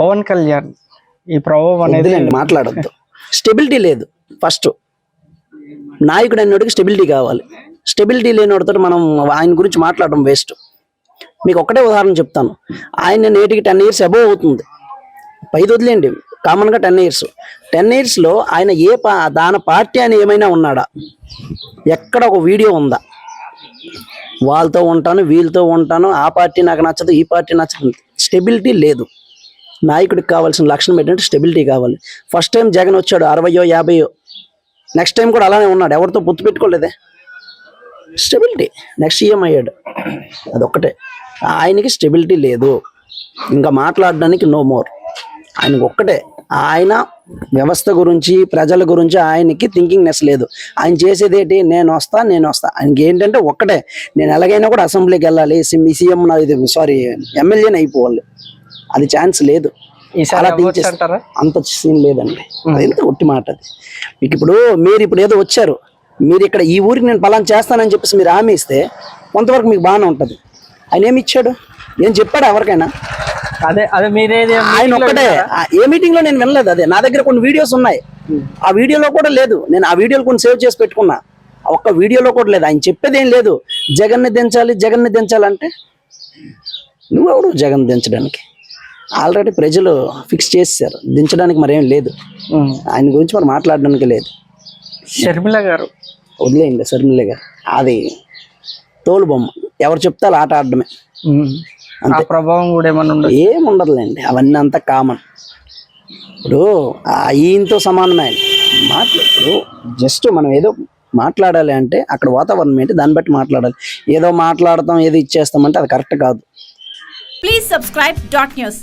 పవన్ కళ్యాణ్ ఈ ప్రభావం అనేది వద్దులేండి, మాట్లాడొద్దు. స్టెబిలిటీ లేదు. ఫస్ట్ నాయకుడు అన్నోడికి స్టెబిలిటీ కావాలి. స్టెబిలిటీ లేనివాడితో మనం ఆయన గురించి మాట్లాడడం వేస్ట్. మీకు ఒకటే ఉదాహరణ చెప్తాను. ఆయన నేటికి 10 years అబోవ్ అవుతుంది. పైది వదిలేండి, కామన్గా 10 years. 10 yearsలో ఆయన దాని పార్టీ అని ఏమైనా ఉన్నాడా? ఎక్కడ ఒక వీడియో ఉందా? వాళ్ళతో ఉంటాను, వీళ్ళతో ఉంటాను, ఆ పార్టీ నాకు నచ్చదు, ఈ పార్టీ నచ్చదు. స్టెబిలిటీ లేదు. నాయకుడికి కావాల్సిన లక్షణం ఏంటంటే స్టెబిలిటీ కావాలి. ఫస్ట్ టైం జగన్ వచ్చాడు 60 50, నెక్స్ట్ టైం కూడా అలానే ఉన్నాడు, ఎవరితో పొత్తు పెట్టుకోలేదే. స్టెబిలిటీ. నెక్స్ట్ సీఎం అయ్యాడు, అదొక్కటే. ఆయనకి స్టెబిలిటీ లేదు, ఇంకా మాట్లాడడానికి నో మోర్. ఆయనకు ఒక్కటే, ఆయన వ్యవస్థ గురించి ప్రజల గురించి ఆయనకి థింకింగ్నెస్ లేదు. ఆయన చేసేది ఏంటి? నేను వస్తా. ఆయనకి ఏంటంటే ఒక్కటే, నేను ఎలాగైనా కూడా అసెంబ్లీకి వెళ్ళాలి, సీఎం ఎమ్మెల్యేని అయిపోవాలి. అది ఛాన్స్ లేదు. అంత సీన్ లేదండి. అది ఎంత ఒట్టి మాట అది. మీకు మీరు ఇప్పుడు ఏదో వచ్చారు, మీరు ఇక్కడ ఈ ఊరికి నేను పలానా చేస్తానని చెప్పేసి మీరు హామీ ఇస్తే కొంతవరకు మీకు బాగానే ఉంటుంది. ఆయన ఏమి ఇచ్చాడు? ఏం చెప్పాడు ఎవరికైనా? అదే మీరేది ఆయన ఒక్కటే. ఏ మీటింగ్ లో నేను వినలేదు. అదే నా దగ్గర కొన్ని వీడియోస్ ఉన్నాయి, ఆ వీడియోలో కూడా లేదు. నేను ఆ వీడియోలు కొన్ని సేవ్ చేసి పెట్టుకున్నా, ఒక్క వీడియోలో కూడా లేదు. ఆయన చెప్పేది ఏం లేదు. జగన్ని దించాలంటే నువ్వెవడు జగన్ దించడానికి? ఆల్రెడీ ప్రజలు ఫిక్స్ చేశారు, దించడానికి మరేం లేదు. ఆయన గురించి మరి మాట్లాడడానికి లేదు. షర్మిల గారు వదిలేయండి. షర్మిల గారు అది తోలు బొమ్మ, ఎవరు చెప్తారు ఆట ఆడడమే. అంతే. ప్రభావం కూడా ఏముండదులేండి, అవన్నీ అంతా కామన్. ఇప్పుడు ఈయనతో సమానమే ఇప్పుడు జస్ట్ మనం ఏదో మాట్లాడాలి అంటే అక్కడ వాతావరణం ఏంటి దాన్ని బట్టి మాట్లాడాలి. ఏదో మాట్లాడతాం, ఏదో ఇచ్చేస్తామంటే అది కరెక్ట్ కాదు. Please subscribe .news.